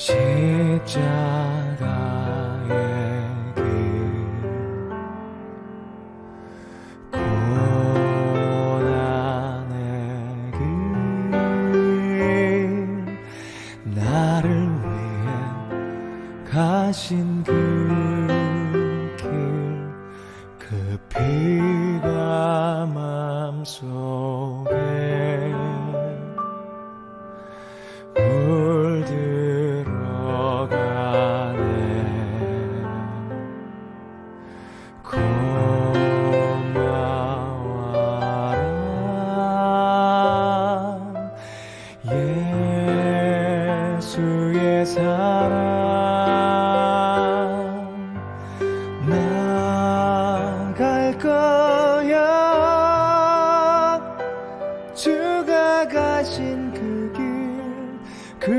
십자가의 길 고난의 길 나를 위해 가신 그 길 그 피가 맘속에 물들어가네 고마워라 예수의 사랑 나갈 거야 주가 가신 그 길 그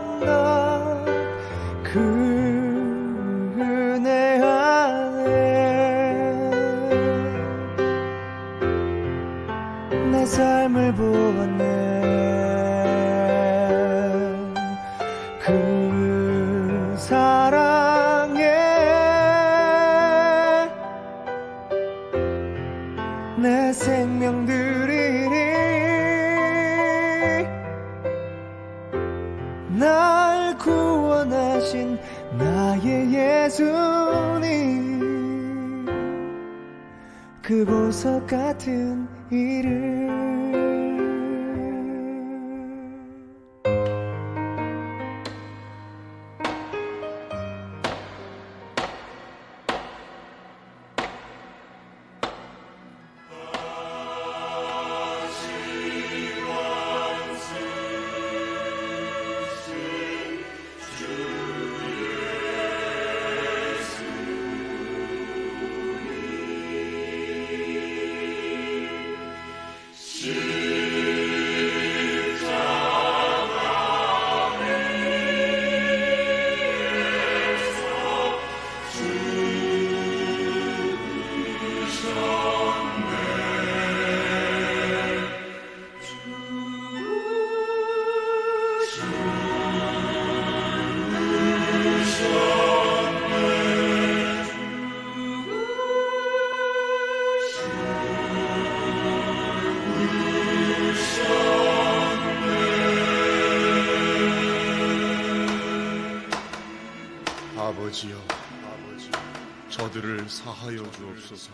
언덕 그 은혜 안에 내 삶을 부었네 그 사랑에 내 생명 드리리 날 구원하신 나의 예수님 그 보석 같은 이름 아버지여, 저들을 사하여 주옵소서.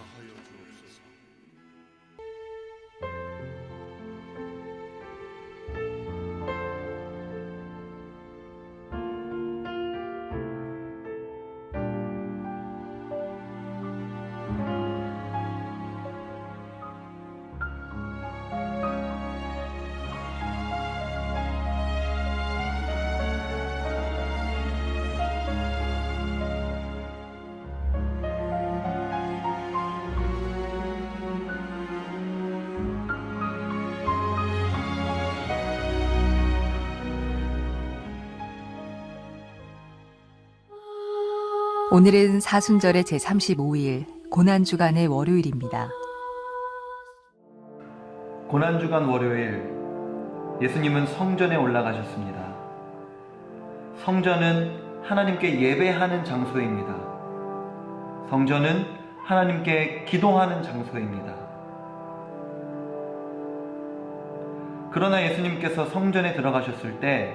오늘은 사순절의 제35일 고난주간의 월요일입니다. 고난주간 월요일 예수님은 성전에 올라가셨습니다. 성전은 하나님께 예배하는 장소입니다. 성전은 하나님께 기도하는 장소입니다. 그러나 예수님께서 성전에 들어가셨을 때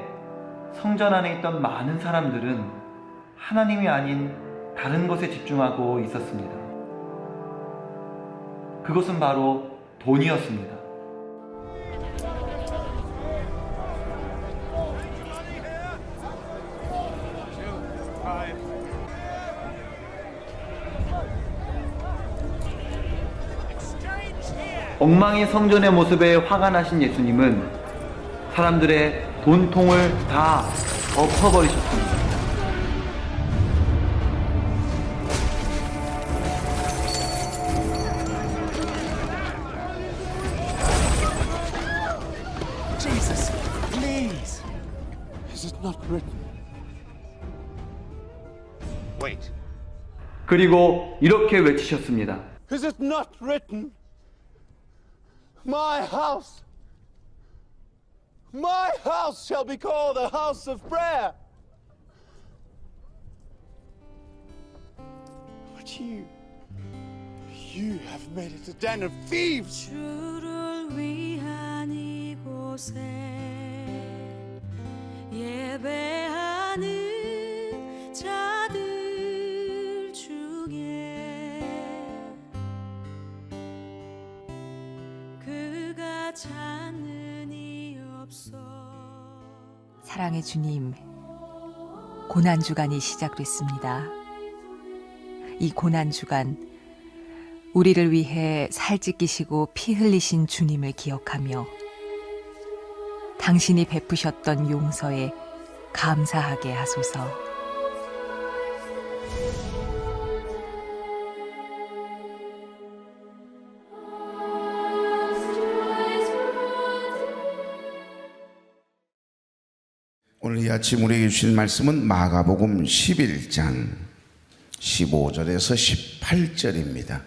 성전 안에 있던 많은 사람들은 하나님이 아닌 다른 것에 집중하고 있었습니다. 그것은 바로 돈이었습니다. 엉망인 성전의 모습에 화가 나신 예수님은 사람들의 돈통을 다 엎어버리셨습니다. Jesus, please. Is it not written? Wait. 그리고 이렇게 외치셨습니다. Is it not written? My house My house shall be called a house of prayer. But you have made it a den of thieves. 주를 위한 이곳에 예배하는 자들 중에 그가 찾는 이 없어. 사랑의 주님, 고난주간이 시작됐습니다. 이 고난주간, 우리를 위해 살 찢기시고 피 흘리신 주님을 기억하며 당신이 베푸셨던 용서에 감사하게 하소서. 오늘 이 아침 우리에게 주신 말씀은 마가복음 11장 15절에서 18절입니다.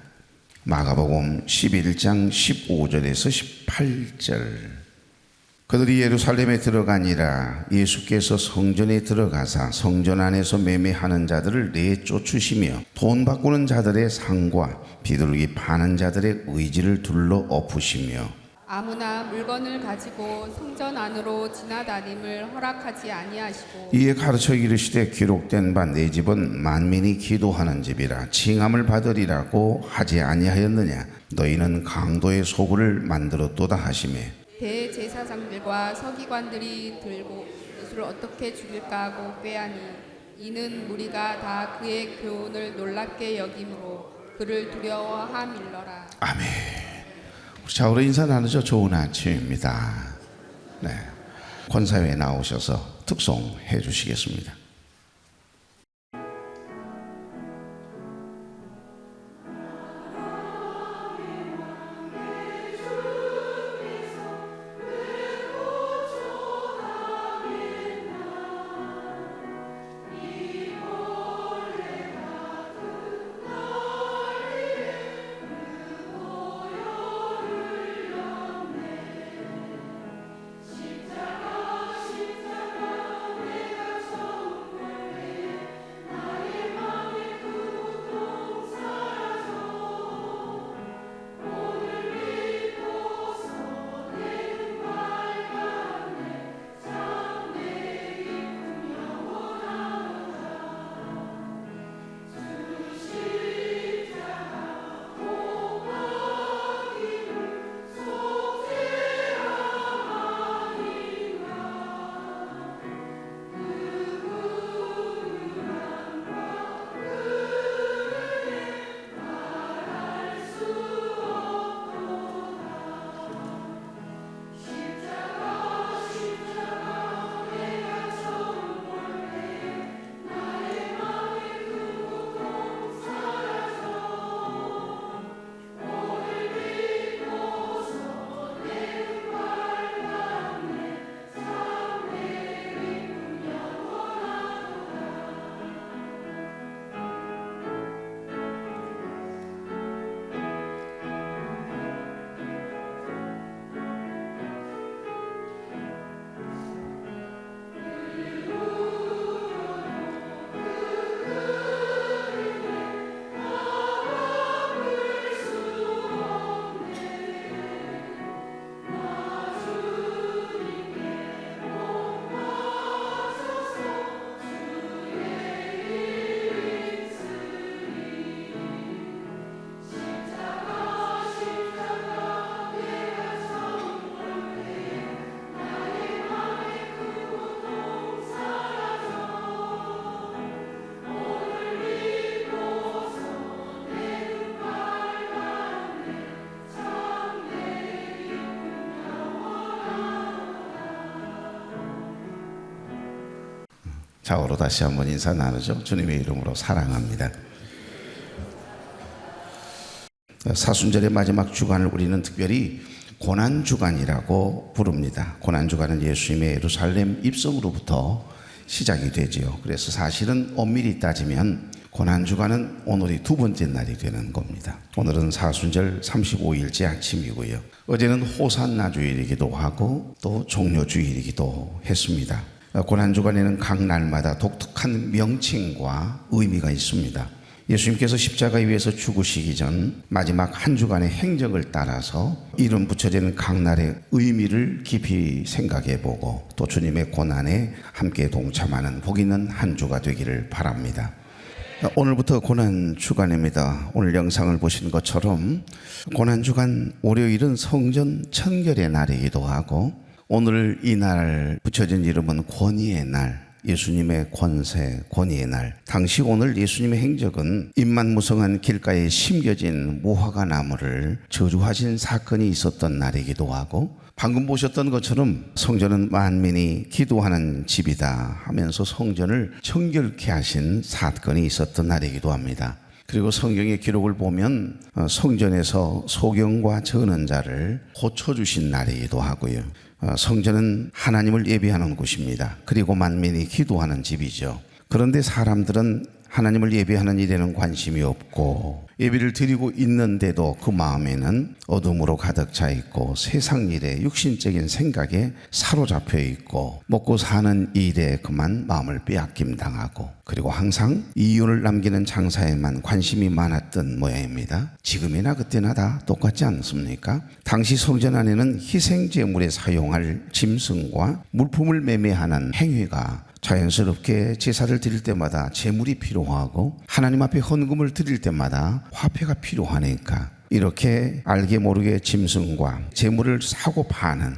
마가복음 11장 15절에서 18절. 그들이 예루살렘에 들어가니라. 예수께서 성전에 들어가사 성전 안에서 매매하는 자들을 내쫓으시며 돈 바꾸는 자들의 상과 비둘기 파는 자들의 의지를 둘러 엎으시며 아무나 물건을 가지고 성전 안으로 지나다님을 허락하지 아니하시고 이에 가르쳐 이르시되 기록된 바 내 집은 만민이 기도하는 집이라 칭함을 받으리라고 하지 아니하였느냐. 너희는 강도의 소굴을 만들었도다 하시매 대제사장들과 서기관들이 들고 예수를 어떻게 죽일까 하고 꾀하니 이는 무리가 다 그의 교훈을 놀랍게 여김으로 그를 두려워함일러라. 아멘. 우리 좌우로 인사 나누죠. 좋은 아침입니다. 네, 권사회에 나오셔서 특송해 주시겠습니다. 좌우로 다시 한번 인사 나누죠. 주님의 이름으로 사랑합니다. 사순절의 마지막 주간을 우리는 특별히 고난주간이라고 부릅니다. 고난주간은 예수님의 예루살렘 입성으로부터 시작이 되지요. 그래서 사실은 엄밀히 따지면 고난주간은 오늘이 두 번째 날이 되는 겁니다. 오늘은 사순절 35일째 아침이고요. 어제는 호산나 주일이기도 하고 또 종려 주일이기도 했습니다. 고난주간에는 각 날마다 독특한 명칭과 의미가 있습니다. 예수님께서 십자가 위에서 죽으시기 전 마지막 한 주간의 행적을 따라서 이름 붙여진 각 날의 의미를 깊이 생각해보고 또 주님의 고난에 함께 동참하는 복 있는 한 주가 되기를 바랍니다. 오늘부터 고난주간입니다. 오늘 영상을 보신 것처럼 고난주간 월요일은 성전 청결의 날이기도 하고 오늘 이 날 붙여진 이름은 권위의 날, 예수님의 권세, 권위의 날. 당시 오늘 예수님의 행적은 임만무성한 길가에 심겨진 무화과 나무를 저주하신 사건이 있었던 날이기도 하고 방금 보셨던 것처럼 성전은 만민이 기도하는 집이다 하면서 성전을 청결케 하신 사건이 있었던 날이기도 합니다. 그리고 성경의 기록을 보면 성전에서 소경과 저는 자를 고쳐주신 날이기도 하고요. 성전은 하나님을 예배하는 곳입니다. 그리고 만민이 기도하는 집이죠. 그런데 사람들은 하나님을 예배하는 일에는 관심이 없고 예배를 드리고 있는데도 그 마음에는 어둠으로 가득 차 있고 세상 일에 육신적인 생각에 사로잡혀 있고 먹고 사는 일에 그만 마음을 빼앗김 당하고 그리고 항상 이윤을 남기는 장사에만 관심이 많았던 모양입니다. 지금이나 그때나 다 똑같지 않습니까? 당시 성전 안에는 희생제물에 사용할 짐승과 물품을 매매하는 행위가 자연스럽게 제사를 드릴 때마다 제물이 필요하고 하나님 앞에 헌금을 드릴 때마다 화폐가 필요하니까 이렇게 알게 모르게 짐승과 제물을 사고 파는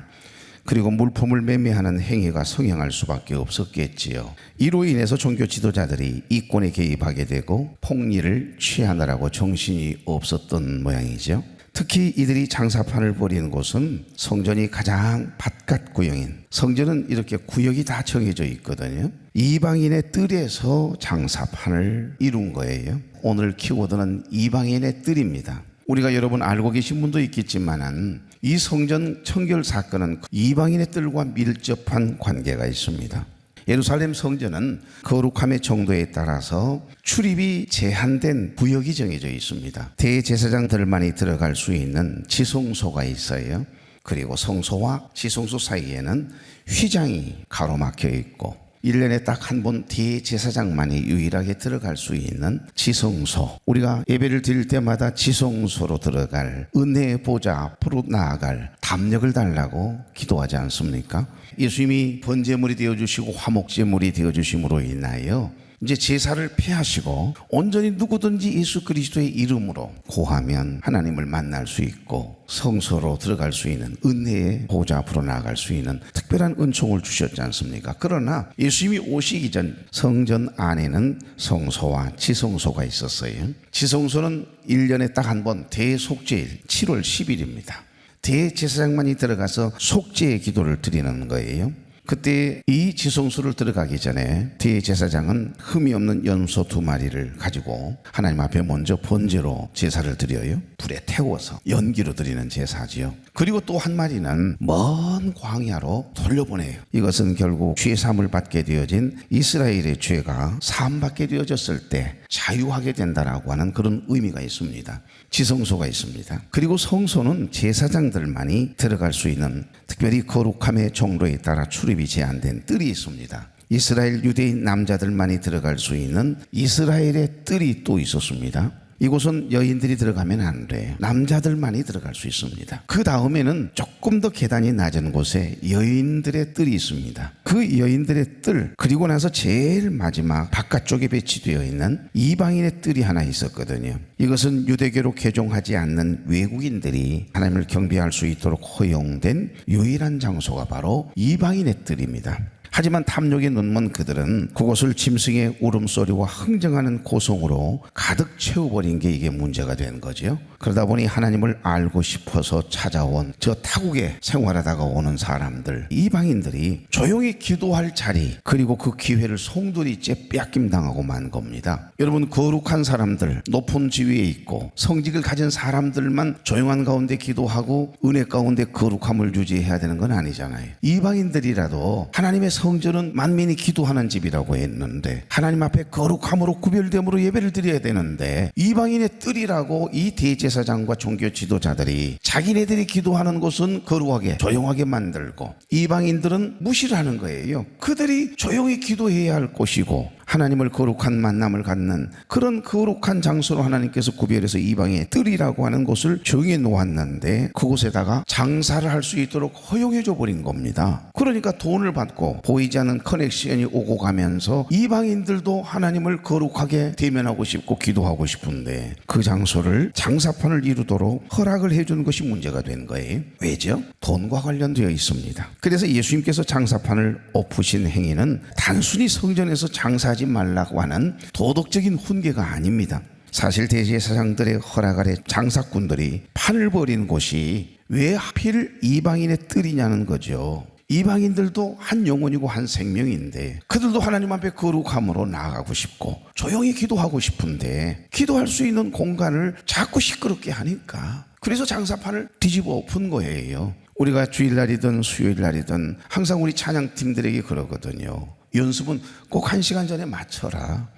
그리고 물품을 매매하는 행위가 성행할 수밖에 없었겠지요. 이로 인해서 종교 지도자들이 이권에 개입하게 되고 폭리를 취하느라고 정신이 없었던 모양이죠. 특히 이들이 장사판을 벌이는 곳은 성전이 가장 바깥 구역인 성전은 이렇게 구역이 다 정해져 있거든요. 이방인의 뜰에서 장사판을 이룬 거예요. 오늘 키워드는 이방인의 뜰입니다. 우리가 여러분 알고 계신 분도 있겠지만 이 성전 청결 사건은 이방인의 뜰과 밀접한 관계가 있습니다. 예루살렘 성전은 거룩함의 정도에 따라서 출입이 제한된 구역이 정해져 있습니다. 대제사장들만이 들어갈 수 있는 지성소가 있어요. 그리고 성소와 지성소 사이에는 휘장이 가로막혀 있고 1년에 딱 한 번 대제사장만이 유일하게 들어갈 수 있는 지성소, 우리가 예배를 드릴 때마다 지성소로 들어갈 은혜의 보좌 앞으로 나아갈 담력을 달라고 기도하지 않습니까? 예수님이 번제물이 되어주시고 화목제물이 되어주심으로 인하여 이제 제사를 폐하시고 온전히 누구든지 예수 그리스도의 이름으로 고하면 하나님을 만날 수 있고 성소로 들어갈 수 있는 은혜의 보좌 앞으로 나아갈 수 있는 특별한 은총을 주셨지 않습니까? 그러나 예수님이 오시기 전 성전 안에는 성소와 지성소가 있었어요. 지성소는 1년에 딱 한 번 대속죄일 7월 10일입니다. 대제사장만이 들어가서 속죄의 기도를 드리는 거예요. 그때 이 지성소를 들어가기 전에 대제사장은 흠이 없는 염소 2마리를 가지고 하나님 앞에 먼저 번제로 제사를 드려요. 불에 태워서 연기로 드리는 제사지요. 그리고 또 한 마리는 먼 광야로 돌려보내요. 이것은 결국 죄사함을 받게 되어진 이스라엘의 죄가 사함받게 되어졌을 때 자유하게 된다라고 하는 그런 의미가 있습니다. 지성소가 있습니다. 그리고 성소는 제사장들만이 들어갈 수 있는 특별히 거룩함의 정도에 따라 출입이 제한된 뜰이 있습니다. 이스라엘 유대인 남자들만이 들어갈 수 있는 이스라엘의 뜰이 또 있었습니다. 이곳은 여인들이 들어가면 안 돼요. 남자들만이 들어갈 수 있습니다. 그 다음에는 조금 더 계단이 낮은 곳에 여인들의 뜰이 있습니다. 그 여인들의 뜰, 그리고 나서 제일 마지막 바깥쪽에 배치되어 있는 이방인의 뜰이 하나 있었거든요. 이것은 유대교로 개종하지 않는 외국인들이 하나님을 경배할 수 있도록 허용된 유일한 장소가 바로 이방인의 뜰입니다. 하지만 탐욕에 눈먼 그들은 그곳을 짐승의 울음소리와 흥정하는 고성으로 가득 채워버린 게 이게 문제가 된 거죠. 그러다 보니 하나님을 알고 싶어서 찾아온 저 타국에 생활하다가 오는 사람들, 이방인들이 조용히 기도할 자리, 그리고 그 기회를 송두리째 빼앗김당하고 만 겁니다. 여러분, 거룩한 사람들, 높은 지위에 있고 성직을 가진 사람들만 조용한 가운데 기도하고 은혜 가운데 거룩함을 유지해야 되는 건 아니잖아요. 이방인들이라도 하나님의 성전은 만민이 기도하는 집이라고 했는데 하나님 앞에 거룩함으로 구별됨으로 예배를 드려야 되는데 이방인의 뜰이라고 이 대제사장과 종교 지도자들이 자기네들이 기도하는 곳은 거룩하게 조용하게 만들고 이방인들은 무시를 하는 거예요. 그들이 조용히 기도해야 할 곳이고 하나님을 거룩한 만남을 갖는 그런 거룩한 장소로 하나님께서 구별해서 이방인의 뜰이라고 하는 곳을 정해 놓았는데 그곳에다가 장사를 할 수 있도록 허용해 줘 버린 겁니다. 그러니까 돈을 받고 보이지 않는 커넥션이 오고 가면서 이방인들도 하나님을 거룩하게 대면하고 싶고 기도하고 싶은데 그 장소를 장사판을 이루도록 허락을 해준 것이 문제가 된 거예요. 왜죠? 돈과 관련되어 있습니다. 그래서 예수님께서 장사판을 엎으신 행위는 단순히 성전에서 장사하지 말라고 하는 도덕적인 훈계가 아닙니다. 사실 대제사장들의 허락 아래 장사꾼들이 판을 벌인 곳이 왜 하필 이방인의 뜰이냐는 거죠. 이방인들도 한 영혼이고 한 생명인데 그들도 하나님 앞에 거룩함으로 나아가고 싶고 조용히 기도하고 싶은데 기도할 수 있는 공간을 자꾸 시끄럽게 하니까 그래서 장사판을 뒤집어 엎은 거예요. 우리가 주일날이든 수요일날이든 항상 우리 찬양팀들에게 그러거든요. 연습은 꼭 1시간 전에 맞춰라.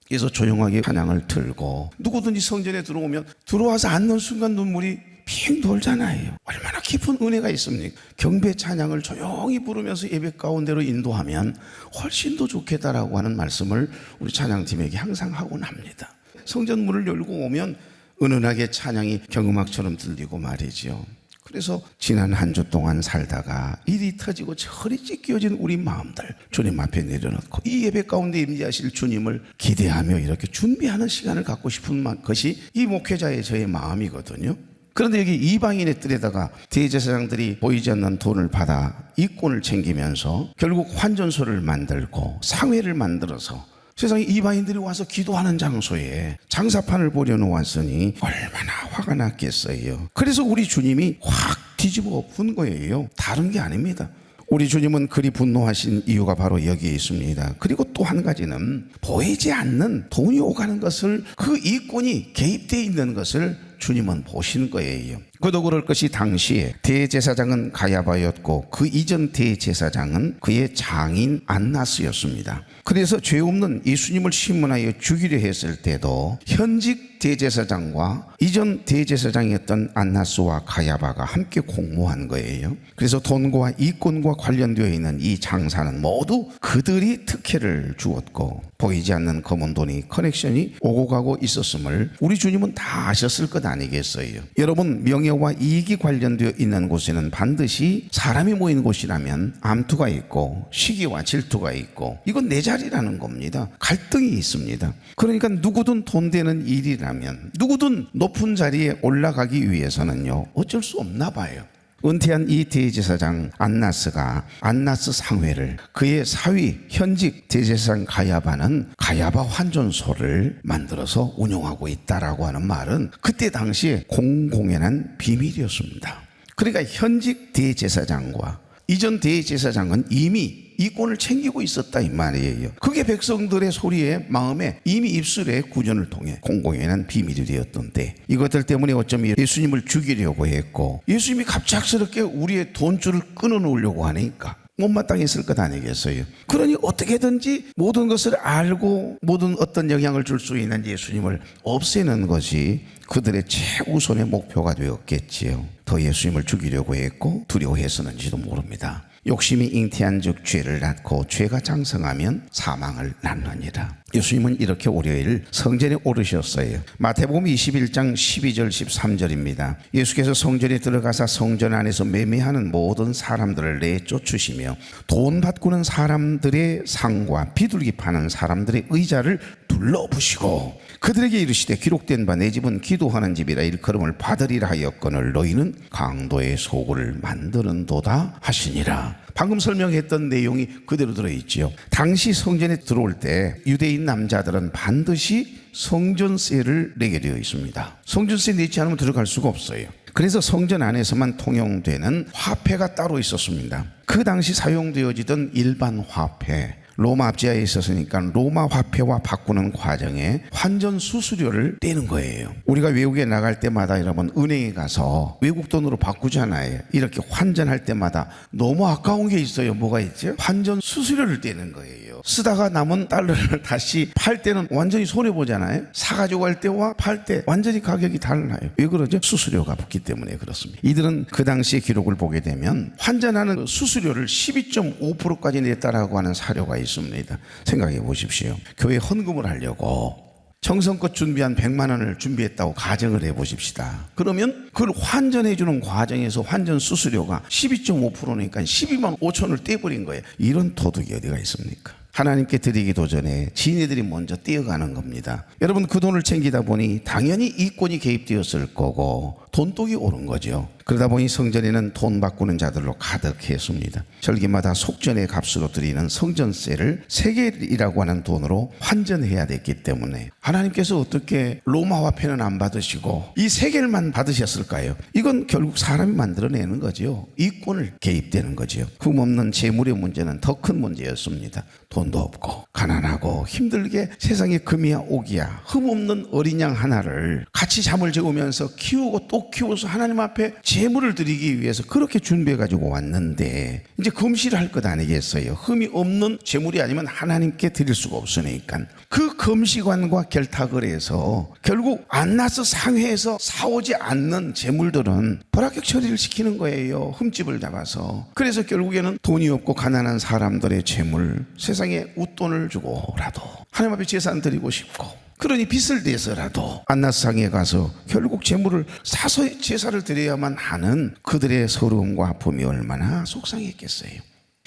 그래서 조용하게 찬양을 틀고 누구든지 성전에 들어오면 들어와서 앉는 순간 눈물이 핑 돌잖아요. 얼마나 깊은 은혜가 있습니까? 경배 찬양을 조용히 부르면서 예배 가운데로 인도하면 훨씬 더 좋겠다라고 하는 말씀을 우리 찬양팀에게 항상 하곤 합니다. 성전 문을 열고 오면 은은하게 찬양이 경음악처럼 들리고 말이죠. 그래서 지난 한 주 동안 살다가 일이 터지고 철이 찢겨진 우리 마음들 주님 앞에 내려놓고 이 예배 가운데 임재하실 주님을 기대하며 이렇게 준비하는 시간을 갖고 싶은 것이 이 목회자의 저의 마음이거든요. 그런데 여기 이방인의 뜰에다가 대제사장들이 보이지 않는 돈을 받아 이권을 챙기면서 결국 환전소를 만들고 상회를 만들어서 세상에 이방인들이 와서 기도하는 장소에 장사판을 벌여놓았으니 얼마나 화가 났겠어요. 그래서 우리 주님이 확 뒤집어 엎은 거예요. 다른 게 아닙니다. 우리 주님은 그리 분노하신 이유가 바로 여기에 있습니다. 그리고 또 한 가지는 보이지 않는 돈이 오가는 것을 그 이권이 개입되어 있는 것을 주님은 보신 거예요. 그도 그럴 것이 당시에 대제사장은 가야바였고 그 이전 대제사장은 그의 장인 안나스였습니다. 그래서 죄 없는 예수님을 신문하여 죽이려 했을 때도 현직 대제사장과 이전 대제사장이었던 안나스와 가야바가 함께 공모한 거예요. 그래서 돈과 이권과 관련되어 있는 이 장사는 모두 그들이 특혜를 주었고 보이지 않는 검은 돈이 커넥션이 오고 가고 있었음을 우리 주님은 다 아셨을 것 아니겠어요. 여러분, 명예와 이익이 관련되어 있는 곳에는 반드시 사람이 모인 곳이라면 암투가 있고 시기와 질투가 있고 이건 내 자리라는 겁니다. 갈등이 있습니다. 그러니까 누구든 돈 되는 일이라면 누구든 높은 자리에 올라가기 위해서는요 어쩔 수 없나 봐요. 은퇴한 이 대제사장 안나스가 안나스 상회를 그의 사위 현직 대제사장 가야바는 가야바 환전소를 만들어서 운영하고 있다라고 하는 말은 그때 당시에 공공연한 비밀이었습니다. 그러니까 현직 대제사장과 이전 대제사장은 이미 이권을 챙기고 있었다 이 말이에요. 그게 백성들의 소리에 마음에 이미 입술에 구전을 통해 공공연한 비밀이 되었던데 이것들 때문에 어쩌면 예수님을 죽이려고 했고 예수님이 갑작스럽게 우리의 돈줄을 끊어놓으려고 하니까 못마땅했을 것 아니겠어요. 그러니 어떻게든지 모든 것을 알고 모든 어떤 영향을 줄 수 있는 예수님을 없애는 것이 그들의 최우선의 목표가 되었겠지요. 더 예수님을 죽이려고 했고 두려워했었는지도 모릅니다. 욕심이 잉태한 즉 죄를 낳고 죄가 장성하면 사망을 낳느니라. 예수님은 이렇게 월요일 성전에 오르셨어요. 마태복음 21장 12절 13절입니다. 예수께서 성전에 들어가사 성전 안에서 매매하는 모든 사람들을 내쫓으시며 돈 바꾸는 사람들의 상과 비둘기 파는 사람들의 의자를 둘러부시고 그들에게 이르시되 기록된 바 내 집은 기도하는 집이라 일컬음을 받으리라 하였거늘 너희는 강도의 소굴을 만드는도다 하시니라. 방금 설명했던 내용이 그대로 들어있지요. 당시 성전에 들어올 때 유대인 남자들은 반드시 성전세를 내게 되어 있습니다. 성전세 내지 않으면 들어갈 수가 없어요. 그래서 성전 안에서만 통용되는 화폐가 따로 있었습니다. 그 당시 사용되어지던 일반 화폐 로마 압제하에 있었으니까 로마 화폐와 바꾸는 과정에 환전 수수료를 떼는 거예요. 우리가 외국에 나갈 때마다 여러분 은행에 가서 외국 돈으로 바꾸잖아요. 이렇게 환전할 때마다 너무 아까운 게 있어요. 뭐가 있죠? 환전 수수료를 떼는 거예요. 쓰다가 남은 달러를 다시 팔 때는 완전히 손해보잖아요. 사가지고 갈 때와 팔 때 완전히 가격이 달라요. 왜 그러죠? 수수료가 붙기 때문에 그렇습니다. 이들은 그 당시의 기록을 보게 되면 환전하는 수수료를 12.5%까지 냈다라고 하는 사료가 있습니다. 생각해 보십시오. 교회 헌금을 하려고 정성껏 준비한 100만 원을 준비했다고 가정을 해보십시다. 그러면 그걸 환전해 주는 과정에서 환전 수수료가 12.5%니까 12만 5천을 떼버린 거예요. 이런 도둑이 어디가 있습니까? 하나님께 드리기도 전에 지네들이 먼저 떼어가는 겁니다. 여러분 그 돈을 챙기다 보니 당연히 이권이 개입되었을 거고 돈독이 오른 거죠. 그러다 보니 성전에는 돈 바꾸는 자들로 가득했습니다. 절기마다 속전의 값으로 드리는 성전세를 세겔이라고 하는 돈으로 환전해야 됐기 때문에 하나님께서 어떻게 로마 화폐는 안 받으시고 이 세겔만 받으셨을까요? 이건 결국 사람이 만들어내는 거죠. 이권을 개입되는 거죠. 흠없는 재물의 문제는 더 큰 문제였습니다. 돈도 없고 가난하고 힘들게 세상에 금이야 오기야 흠없는 어린 양 하나를 같이 잠을 재우면서 키우고 또 키워서 하나님 앞에 제물을 드리기 위해서 그렇게 준비해 가지고 왔는데 이제 금실을 할 것 아니겠어요? 흠이 없는 제물이 아니면 하나님께 드릴 수가 없으니까 그 금시관과 결탁을 해서 결국 안나스 상회에서 사오지 않는 제물들은 불합격 처리를 시키는 거예요. 흠집을 잡아서. 그래서 결국에는 돈이 없고 가난한 사람들의 제물, 세상에 웃돈을 주고라도 하나님 앞에 제사 드리고 싶고 그러니 빚을 내서라도 안나스상에 가서 결국 제물을 사서 제사를 드려야만 하는 그들의 서러움과 아픔이 얼마나 속상했겠어요.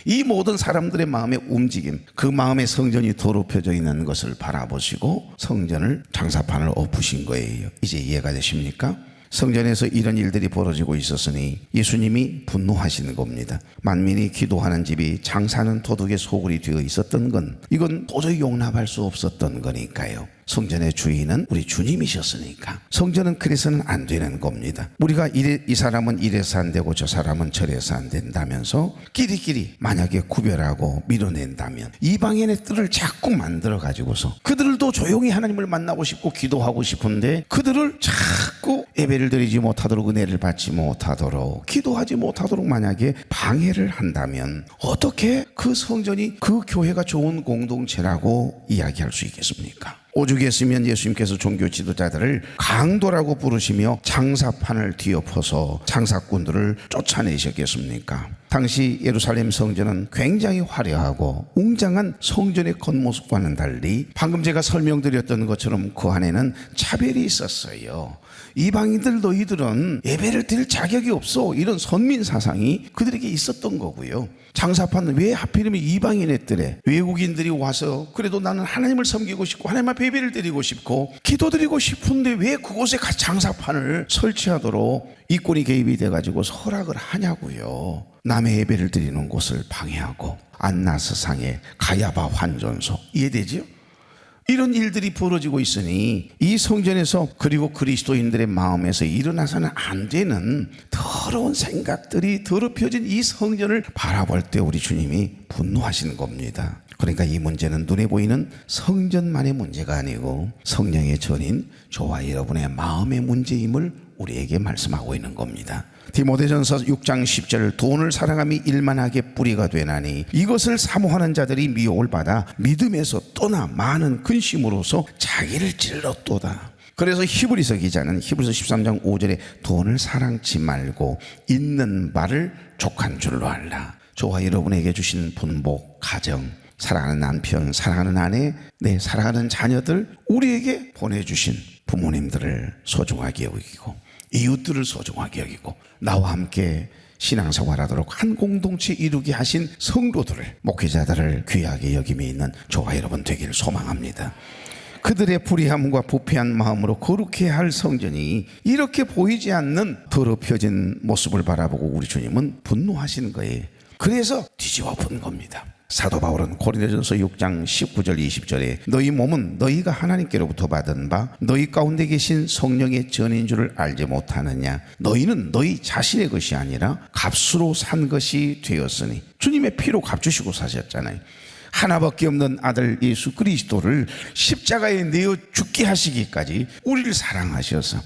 이 모든 사람들의 마음의 움직임, 그 마음의 성전이 더럽혀져 있는 것을 바라보시고 성전을 장사판을 엎으신 거예요. 이제 이해가 되십니까? 성전에서 이런 일들이 벌어지고 있었으니 예수님이 분노하시는 겁니다. 만민이 기도하는 집이 장사하는 도둑의 소굴이 되어 있었던 건 이건 도저히 용납할 수 없었던 거니까요. 성전의 주인은 우리 주님이셨으니까 성전은 그래서는 안 되는 겁니다. 우리가 이 사람은 이래서 안 되고 저 사람은 저래서 안 된다면서 끼리끼리 만약에 구별하고 밀어낸다면 이방인의 뜰을 자꾸 만들어 가지고서 그들도 조용히 하나님을 만나고 싶고 기도하고 싶은데 그들을 자꾸 예배를 드리지 못하도록 은혜를 받지 못하도록 기도하지 못하도록 만약에 방해를 한다면 어떻게 그 성전이 그 교회가 좋은 공동체라고 이야기할 수 있겠습니까? 오죽 했으면 예수님께서 종교 지도자들을 강도라고 부르시며 장사판을 뒤엎어서 장사꾼들을 쫓아내셨겠습니까? 당시 예루살렘 성전은 굉장히 화려하고 웅장한 성전의 겉모습과는 달리 방금 제가 설명드렸던 것처럼 그 안에는 차별이 있었어요. 이방인들 너희들은 예배를 드릴 자격이 없어, 이런 선민 사상이 그들에게 있었던 거고요. 장사판은 왜 하필이면 이방인의 뜰에 외국인들이 와서 그래도 나는 하나님을 섬기고 싶고 하나님 앞에 예배를 드리고 싶고 기도드리고 싶은데 왜 그곳에 장사판을 설치하도록 이권이 개입이 돼가지고 허락을 하냐고요. 남의 예배를 드리는 곳을 방해하고 안나스상의 가야바 환전소, 이해되지요? 이런 일들이 벌어지고 있으니 이 성전에서 그리고 그리스도인들의 마음에서 일어나서는 안 되는 더러운 생각들이 더럽혀진 이 성전을 바라볼 때 우리 주님이 분노하시는 겁니다. 그러니까 이 문제는 눈에 보이는 성전만의 문제가 아니고 성령의 전인 저와 여러분의 마음의 문제임을 우리에게 말씀하고 있는 겁니다. 디모데전서 6장 10절 돈을 사랑함이 일만하게 뿌리가 되나니 이것을 사모하는 자들이 미혹을 받아 믿음에서 떠나 많은 근심으로서 자기를 찔렀도다. 그래서 히브리서 기자는 히브리서 13장 5절에 돈을 사랑치 말고 있는 바를 족한 줄로 알라. 저와 여러분에게 주신 분복, 가정, 사랑하는 남편, 사랑하는 아내, 내 사랑하는 자녀들, 우리에게 보내주신 부모님들을 소중하게 여기고 이웃들을 소중하게 여기고 나와 함께 신앙생활하도록 한 공동체 이루게 하신 성도들을, 목회자들을 귀하게 여김에 있는 저와 여러분 되기를 소망합니다. 그들의 불의함과 부패한 마음으로 거룩해야 할 성전이 이렇게 보이지 않는 더럽혀진 모습을 바라보고 우리 주님은 분노하시는 거예요. 그래서 뒤집어 본 겁니다. 사도 바울은 고린도전서 6장 19절 20절에 너희 몸은 너희가 하나님께로부터 받은 바 너희 가운데 계신 성령의 전인 줄을 알지 못하느냐. 너희는 너희 자신의 것이 아니라 값으로 산 것이 되었으니, 주님의 피로 값주시고 사셨잖아요. 하나밖에 없는 아들 예수 그리스도를 십자가에 내어 죽게 하시기까지 우리를 사랑하셔서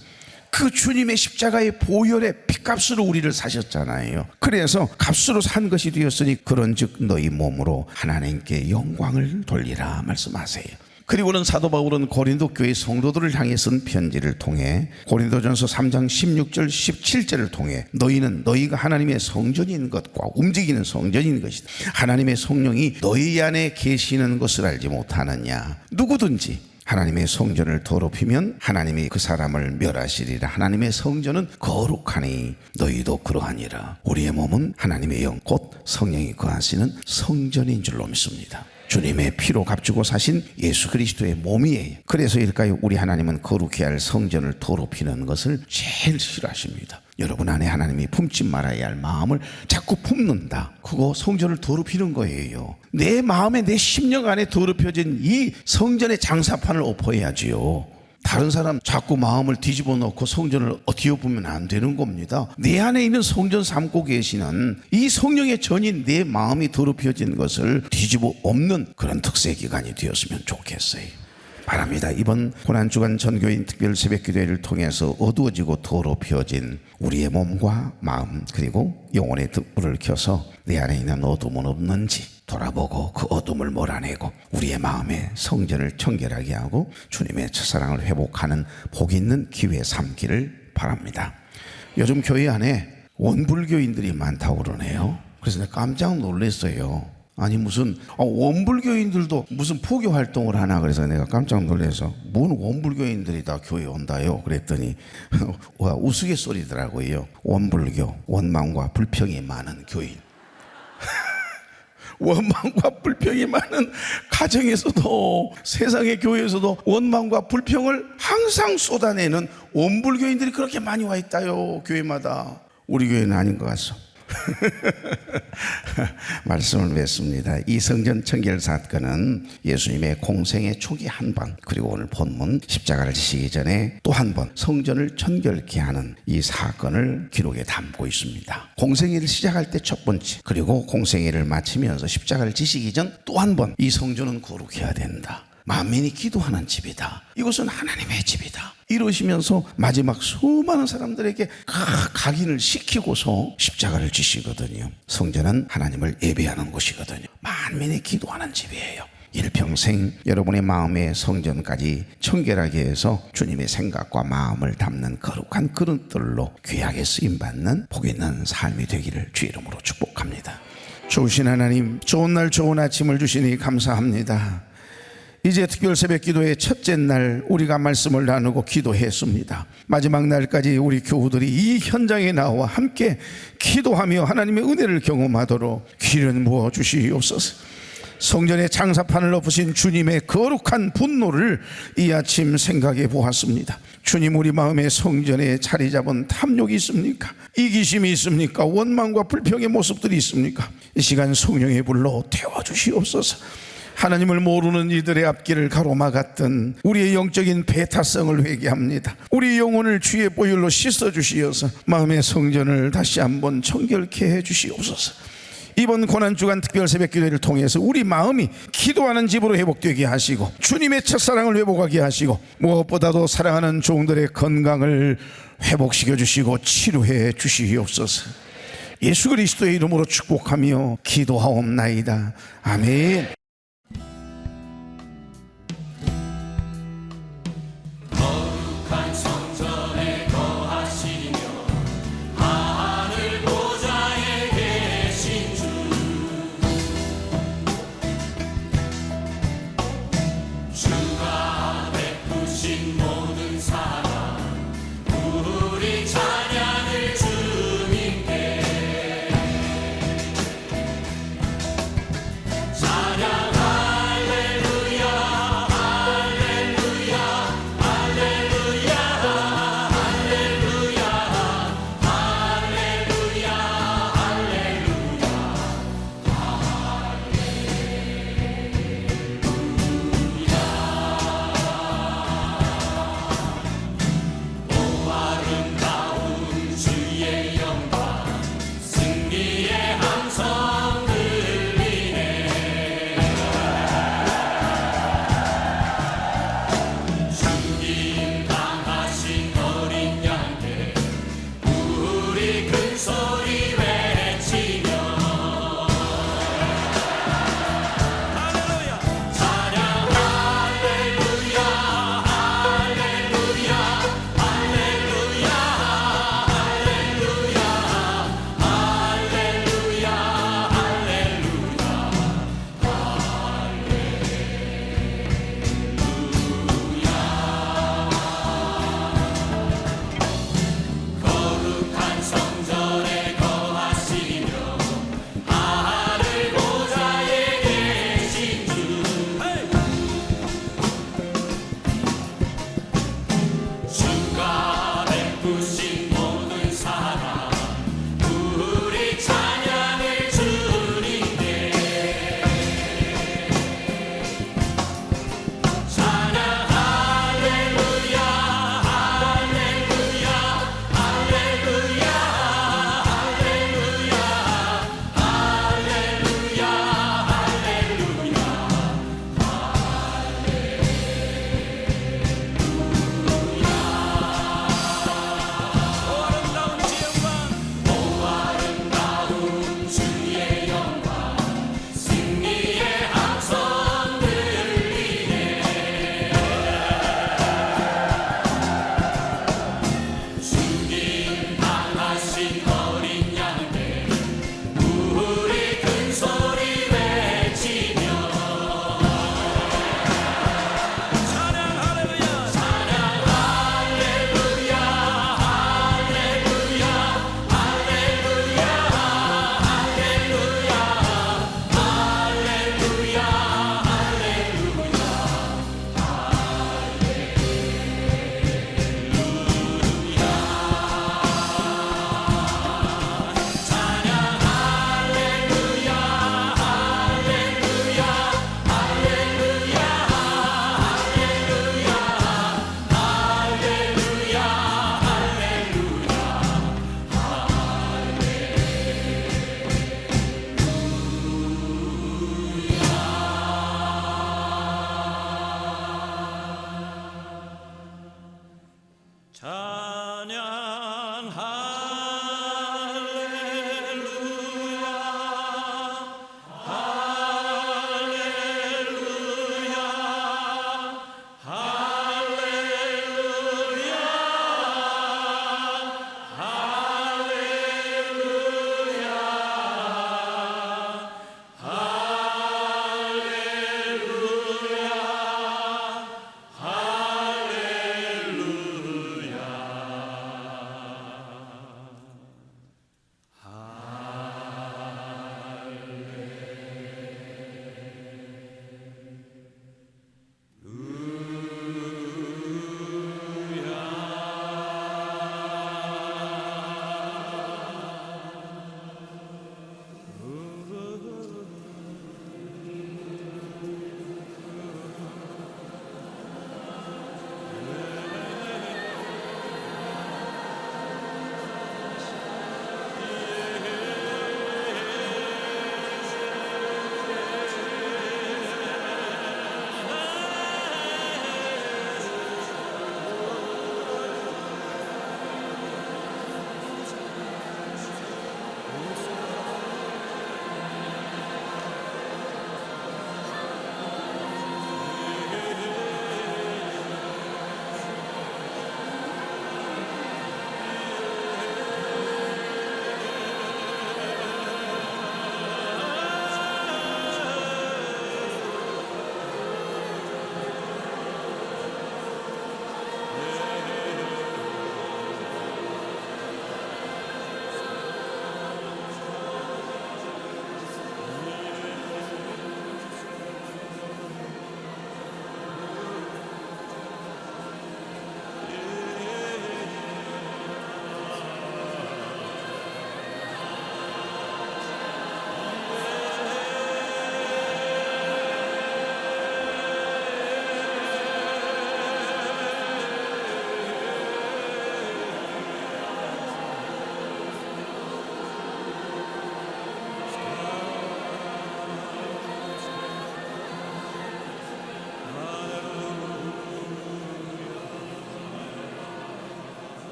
그 주님의 십자가의 보혈의 피값으로 우리를 사셨잖아요. 그래서 값으로 산 것이 되었으니 그런즉 너희 몸으로 하나님께 영광을 돌리라 말씀하세요. 그리고는 사도 바울은 고린도 교회 성도들을 향해 쓴 편지를 통해 고린도전서 3장 16절 17절을 통해 너희는 너희가 하나님의 성전인 것과 움직이는 성전인 것이다. 하나님의 성령이 너희 안에 계시는 것을 알지 못하느냐. 누구든지 하나님의 성전을 더럽히면 하나님이 그 사람을 멸하시리라. 하나님의 성전은 거룩하니 너희도 그러하니라. 우리의 몸은 하나님의 영 곧 성령이 거하시는 성전인 줄로 믿습니다. 주님의 피로 값주고 사신 예수 그리스도의 몸이에요. 그래서일까요? 우리 하나님은 거룩해야 할 성전을 더럽히는 것을 제일 싫어하십니다. 여러분 안에 하나님이 품지 말아야 할 마음을 자꾸 품는다. 그거 성전을 더럽히는 거예요. 내 마음에 내 심령 안에 더럽혀진 이 성전의 장사판을 엎어야지요. 다른 사람 자꾸 마음을 뒤집어 놓고 성전을 뒤엎으면 안 되는 겁니다. 내 안에 있는 성전 삼고 계시는 이 성령의 전인 내 마음이 더럽혀진 것을 뒤집어 엎는 그런 특세 기간이 되었으면 좋겠어요. 바랍니다. 이번 고난주간 전교인 특별 새벽기도회를 통해서 어두워지고 더럽혀진 우리의 몸과 마음 그리고 영혼의 등불을 켜서 내 안에 있는 어둠은 없는지 돌아보고 그 어둠을 몰아내고 우리의 마음의 성전을 청결하게 하고 주님의 첫사랑을 회복하는 복 있는 기회 삼기를 바랍니다. 요즘 교회 안에 원불교인들이 많다고 그러네요. 그래서 내가 깜짝 놀랐어요. 아니 무슨 원불교인들도 무슨 포교 활동을 하나 그래서 내가 깜짝 놀라서 뭔 원불교인들이 다 교회에 온다요 그랬더니 우스갯소리더라고요. 원불교, 원망과 불평이 많은 교인. 원망과 불평이 많은 가정에서도 세상의 교회에서도 원망과 불평을 항상 쏟아내는 원불교인들이 그렇게 많이 와 있다요. 교회마다. 우리 교회는 아닌 것 같소. 말씀을 맺습니다. 이 성전 청결 사건은 예수님의 공생의 초기 한 번, 그리고 오늘 본문 십자가를 지시기 전에 또 한 번 성전을 청결케 하는 이 사건을 기록에 담고 있습니다. 공생애를 시작할 때 첫 번째, 그리고 공생애를 마치면서 십자가를 지시기 전 또 한 번 이 성전은 거룩해야 된다. 만민이 기도하는 집이다. 이것은 하나님의 집이다. 이러시면서 마지막 수많은 사람들에게 각인을 시키고서 십자가를 지시거든요. 성전은 하나님을 예배하는 곳이거든요. 만민이 기도하는 집이에요. 일평생 여러분의 마음의 성전까지 청결하게 해서 주님의 생각과 마음을 담는 거룩한 그릇들로 귀하게 쓰임받는 복 있는 삶이 되기를 주 이름으로 축복합니다. 좋으신 하나님, 좋은 날 좋은 아침을 주시니 감사합니다. 이제 특별 새벽 기도의 첫째 날 우리가 말씀을 나누고 기도했습니다. 마지막 날까지 우리 교우들이 이 현장에 나와 함께 기도하며 하나님의 은혜를 경험하도록 기름 부어 주시옵소서. 성전의 장사판을 엎으신 주님의 거룩한 분노를 이 아침 생각해 보았습니다. 주님, 우리 마음의 성전에 자리 잡은 탐욕이 있습니까? 이기심이 있습니까? 원망과 불평의 모습들이 있습니까? 이 시간 성령의 불로 태워주시옵소서. 하나님을 모르는 이들의 앞길을 가로막았던 우리의 영적인 배타성을 회개합니다. 우리 영혼을 주의 보혈로 씻어주시어서 마음의 성전을 다시 한번 청결케 해주시옵소서. 이번 고난주간 특별 새벽기도회를 통해서 우리 마음이 기도하는 집으로 회복되게 하시고 주님의 첫사랑을 회복하게 하시고 무엇보다도 사랑하는 종들의 건강을 회복시켜 주시고 치료해 주시옵소서. 예수 그리스도의 이름으로 축복하며 기도하옵나이다. 아멘. 찬양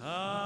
다